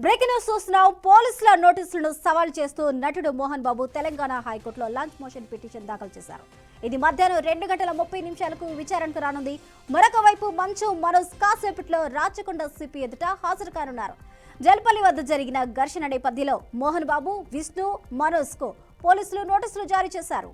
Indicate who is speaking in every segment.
Speaker 1: Breaking news చూస్తున్నాం. పోలీసుల నోటీసులను సవాల్ చేస్తూ నటుడు మోహన్ బాబు తెలంగాణ హైకోర్టులో లంచ్ మోషన్ పిటిషన్ దాఖలు చేశారు. ఇది మధ్యాహ్నం 2:30 విచారణకు రానుంది. మరొక వైపు మంచు మనోజ్ కాసేపట్లో రాచకొండ సిపి ఎదుట హాజరు కానున్నారు. జల్పల్లి వద్ద జరిగిన ఘర్షణ నేపథ్యంలో మోహన్ బాబు, విష్ణు, మనోజ్ కు పోలీసులు నోటీసులు జారీ చేశారు.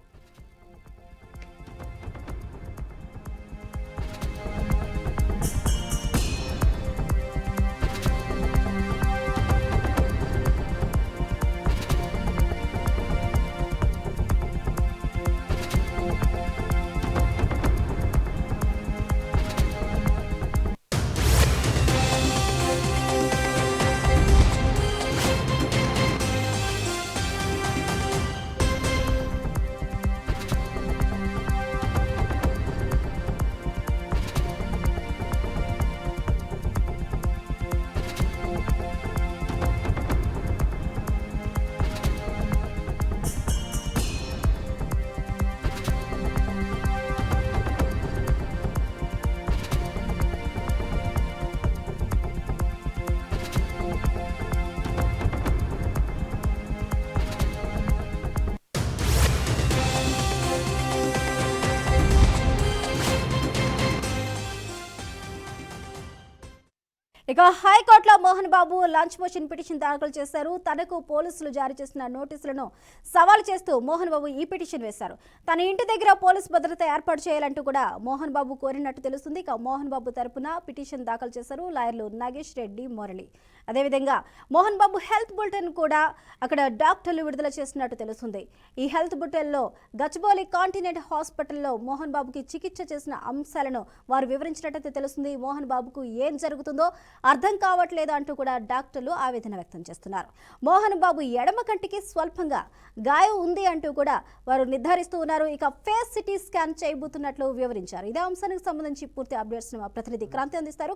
Speaker 1: ఇక హైకోర్టులో Mohan Babu lunch motion petition దాఖలు చేశారు. తనకు పోలీసులు జారీ చేసిన నోటీసులను సవాల్ చేస్తూ మోహన్ బాబు ఈ పిటిషన్ వేశారు. తన ఇంటి దగ్గర పోలీసు భద్రత ఏర్పాటు చేయాలంటూ కూడా మోహన్ బాబు కోరినట్టు తెలుస్తుంది. ఇక మోహన్ బాబు తరపున పిటిషన్ దాఖలు చేశారు లాయర్లు నాగేష్ రెడ్డి, మురళి. అదేవిధంగా మోహన్ బాబు హెల్త్ బులెటిన్ కూడా అక్కడ డాక్టర్లు విడుదల చేసినట్టు తెలుస్తుంది. ఈ హెల్త్ బులెటిన్లో గచ్చిబౌలి కాంటినెంట్ హాస్పిటల్లో మోహన్ బాబుకి చికిత్స చేసిన అంశాలను వారు వివరించినట్టు తెలుస్తుంది. మోహన్ బాబుకు ఏం జరుగుతుందో అర్థం కావట్లేదు అంటూ కూడా డాక్టర్లు ఆవేదన వ్యక్తం చేస్తున్నారు. మోహన్ బాబు ఎడమ కంటికి స్వల్పంగా గాయం ఉంది అంటూ కూడా వారు నిర్ధారిస్తూ ఉన్నారు. ఇక ఫేస్ సిటీ స్కాన్ చేయబోతున్నట్లు వివరించారు. ఇదే అంశానికి సంబంధించి పూర్తి అప్డేట్స్ మా ప్రతినిధి క్రాంతి అందిస్తారు.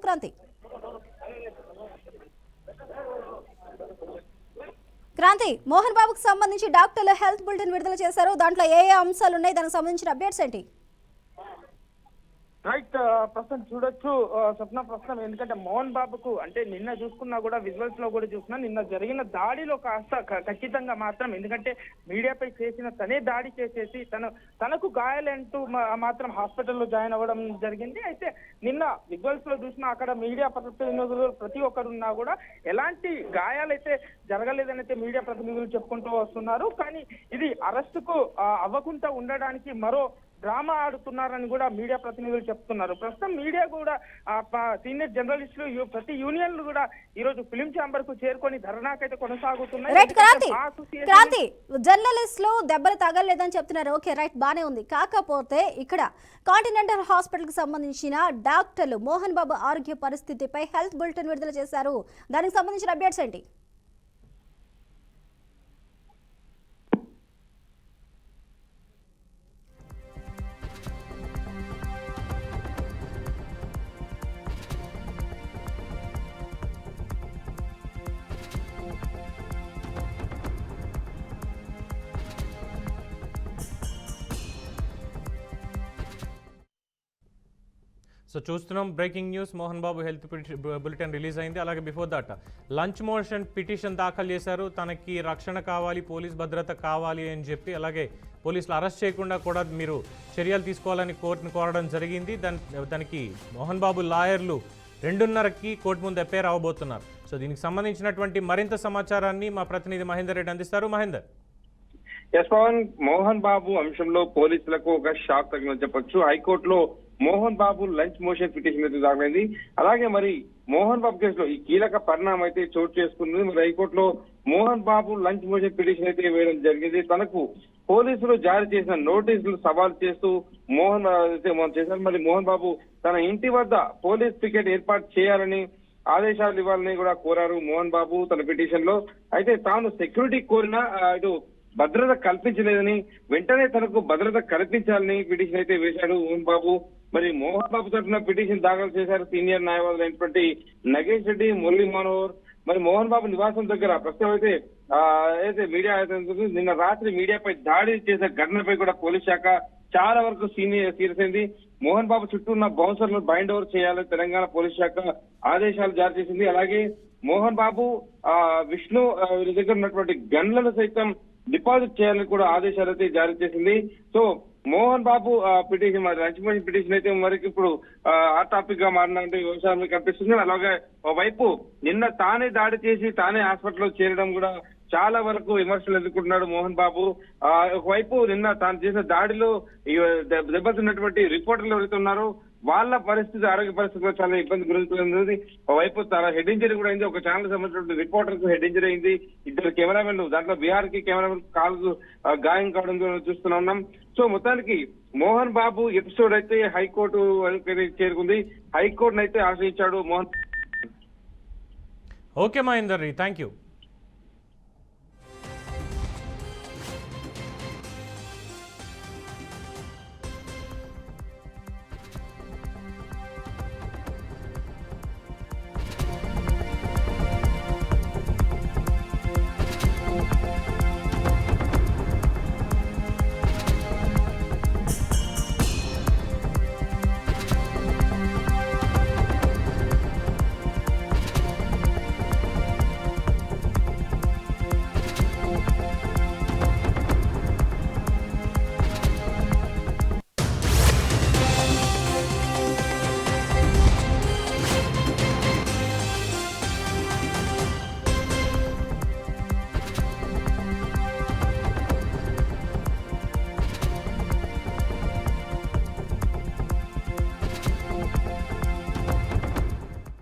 Speaker 1: క్రాంతి, మోహన్ బాబుకు సంబంధించి డాక్టర్లు హెల్త్ బులెటిన్ విడుదల చేశారు. దాంట్లో ఏ అంశాలు ఉన్నాయి, దానికి సంబంధించిన అప్డేట్స్ ఏంటి?
Speaker 2: రైట్, ప్రస్తుతం చూడొచ్చు స్వప్న. ప్రస్తుతం ఎందుకంటే మోహన్ బాబుకు అంటే నిన్న చూసుకున్నా కూడా విజువల్స్ లో కూడా చూసినా నిన్న జరిగిన దాడిలో కాస్త ఖచ్చితంగా మాత్రం ఎందుకంటే మీడియాపై చేసిన తనే దాడి చేసేసి తనకు గాయాలంటూ మాత్రం హాస్పిటల్లో జాయిన్ అవ్వడం జరిగింది. అయితే నిన్న విజువల్స్ లో చూసినా అక్కడ మీడియా ప్రతినిధులు ప్రతి ఒక్కరున్నా కూడా ఎలాంటి గాయాలైతే జరగలేదని అయితే మీడియా ప్రతినిధులు చెప్పుకుంటూ వస్తున్నారు. కానీ ఇది అరెస్టుకు అవ్వకుండా ఉండడానికి మరో డ్రామా ఆడుతున్నారని కూడా మీడియా ప్రతినిధులు చెప్తున్నారు. ప్రస్తుతం మీడియా కూడా సీనియర్ జర్నలిస్టులు ప్రతి యూనియన్లు కూడా ఈ రోజు ఫిలిం ఛాంబర్ కు చేరుకొని ధర్నాకైతే కొనసాగుతున్నాయి.
Speaker 1: జర్నలిస్టులు దెబ్బలు తగలలేదని చెప్తున్నారు. ఓకే, రైట్, బానే ఉంది. కాకపోతే ఇక్కడ కాంటినెంటల్ హాస్పిటల్ కి సంబంధించిన డాక్టర్లు మోహన్ బాబు ఆరోగ్య పరిస్థితిపై హెల్త్ బులెటిన్ విడుదల చేశారు. దానికి సంబంధించిన అప్డేట్స్ ఏంటి?
Speaker 3: సో చూస్తున్నాం breaking news. Mohan Babu health bulletin release అయింది. అలాగే before that lunch motion petition దాఖలు చేశారు. తనకి రక్షణ కావాలి, పోలీస్ భద్రత కావాలి అని చెప్పి, అలాగే పోలీసులు అరెస్ట్ చేయకుండా కూడా మీరు చర్యలు తీసుకోవాలని కోర్టును కోరడం జరిగింది. దానికి మోహన్ బాబు లాయర్లు 2:30కి కోర్టు ముందు అపేర్ అవ్వబోతున్నారు. సో దీనికి సంబంధించినటువంటి మరింత సమాచారాన్ని మా ప్రతినిధి మహేందర్ రెడ్డి అందిస్తారు. మహేందర్.
Speaker 4: ఎస్ పవన్, మోహన్ బాబు అంశంలో పోలీసులకు ఒక షాక్ తగినని చెప్పొచ్చు. హైకోర్టులో Mohan Babu lunch motion petition అయితే దాఖలైంది. అలాగే మరి మోహన్ బాబు కేసులో ఈ కీలక పరిణామం అయితే చోటు చేసుకుంది. మరి హైకోర్టులో Mohan Babu lunch motion petition అయితే వేయడం జరిగింది. తనకు పోలీసులు జారీ చేసిన నోటీసులు సవాల్ చేస్తూ మోహన్ చేశారు. మరి మోహన్ బాబు తన ఇంటి వద్ద పోలీస్ పికెట్ ఏర్పాటు చేయాలని ఆదేశాలు ఇవ్వాలని కూడా కోరారు మోహన్ బాబు తన పిటిషన్ లో. అయితే తాను సెక్యూరిటీ కోరినా ఇటు భద్రత కల్పించలేదని, వెంటనే తనకు భద్రత కల్పించాలని పిటిషన్ అయితే వేశాడు మోహన్ బాబు. మరి మోహన్ బాబు తరఫున పిటిషన్ దాఖలు చేశారు సీనియర్ న్యాయవాదులు అయినటువంటి నగేష్ రెడ్డి, మురళి మనోహర్. మరి మోహన్ బాబు నివాసం దగ్గర ప్రస్తుతం అయితే మీడియా నిన్న రాత్రి మీడియాపై దాడి చేసిన ఘటనపై కూడా పోలీస్ శాఖ చాలా వరకు సీరియస్ అయింది. మోహన్ బాబు చుట్టూ ఉన్న బౌన్సర్లను బైండ్ ఓవర్ చేయాలని తెలంగాణ పోలీస్ శాఖ ఆదేశాలు జారీ చేసింది. అలాగే మోహన్ బాబు విష్ణు వీరి దగ్గర ఉన్నటువంటి గన్లను సైతం డిపాజిట్ చేయాలని కూడా ఆదేశాలు అయితే జారీ చేసింది. So Mohan Babu petition lunch motion petition అయితే మరికి ఇప్పుడు ఆ టాపిక్ గా మారినటువంటి వ్యవసాయం కనిపిస్తుంది. అలాగే ఓవైపు నిన్న తానే దాడి చేసి తానే హాస్పిటల్లో చేరడం కూడా చాలా వరకు విమర్శలు ఎదుర్కొంటున్నాడు మోహన్ బాబు. ఒకవైపు నిన్న తాను చేసిన దాడిలో దెబ్బతిన్నటువంటి రిపోర్టర్లు ఎవరైతే ఉన్నారో వాళ్ళ పరిస్థితి, ఆరోగ్య పరిస్థితి కూడా చాలా ఇబ్బంది గురవుతుంది. ఒకవైపు తన హెడ్ ఇంజరీ కూడా అయింది. ఒక ఛానల్ సంబంధించిన రిపోర్టర్ కు హెడ్ ఇంజరీ అయింది. ఇద్దరు కెమెరామెన్లు, దాంట్లో బీహార్ కి కెమెరామెన్ కాలు గాయం కావడం చూస్తున్నా ఉన్నాం. సో మొత్తానికి మోహన్ బాబు ఎపిసోడ్ అయితే హైకోర్టు చేరుకుంది. హైకోర్టును అయితే ఆశ్రయించాడు Mohan.
Speaker 3: Okay Mahender, thank you.